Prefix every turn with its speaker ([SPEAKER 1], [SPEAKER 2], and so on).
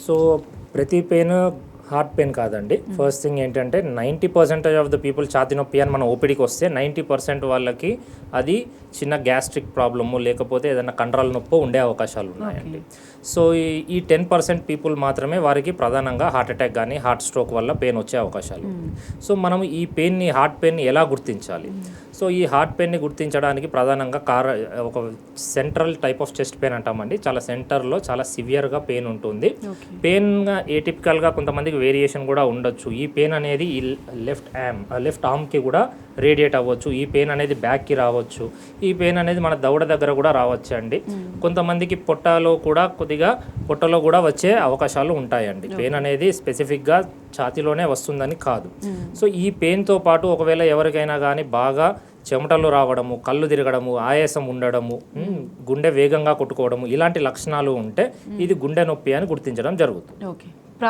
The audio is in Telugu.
[SPEAKER 1] సో ప్రతి పెయిన్ హార్ట్ పెయిన్ కాదండి. ఫస్ట్ థింగ్ ఏంటంటే 90% ఆఫ్ ద పీపుల్ ఛాతీ నొప్పి అని మన ఓపీడీకి వస్తే 90% వాళ్ళకి అది చిన్న గ్యాస్ట్రిక్ ప్రాబ్లము లేకపోతే ఏదైనా కండరాల నొప్పి ఉండే అవకాశాలు ఉన్నాయండి. సో ఈ 10% పీపుల్ మాత్రమే వారికి ప్రధానంగా హార్ట్ అటాక్ కానీ హార్ట్ స్ట్రోక్ వల్ల పెయిన్ వచ్చే అవకాశాలు. సో మనం ఈ పెయిన్ని హార్ట్ పెయిన్ని ఎలా గుర్తించాలి? సో ఈ హార్ట్ పెయిన్ని గుర్తించడానికి ప్రధానంగా ఒక central type of chest pain అంటామండి. చాలా సెంటర్లో చాలా సివియర్గా పెయిన్ ఉంటుంది. పెయిన్గా ఏటిపికల్గా కొంతమందికి వేరియేషన్ కూడా ఉండొచ్చు. ఈ పెయిన్ అనేది ఈ లెఫ్ట్ ఆర్మ్కి కూడా రేడియేట్ అవ్వచ్చు. ఈ పెయిన్ అనేది బ్యాక్కి రావచ్చు. ఈ పెయిన్ అనేది మన దవడ దగ్గర కూడా రావచ్చు అండి. కొంతమందికి పొట్టలో కూడా వచ్చే అవకాశాలు ఉంటాయండి. పెయిన్ అనేది స్పెసిఫిక్గా ఛాతీలోనే వస్తుందని కాదు. సో ఈ పెయిన్తో పాటు ఒకవేళ ఎవరికైనా కానీ బాగా చెమటలు రావడము, కళ్ళు తిరగడము, ఆయాసం ఉండడము, గుండె వేగంగా కొట్టుకోవడము, ఇలాంటి లక్షణాలు ఉంటే ఇది గుండె నొప్పి అని గుర్తించడం జరుగుతుంది.
[SPEAKER 2] ఓకే.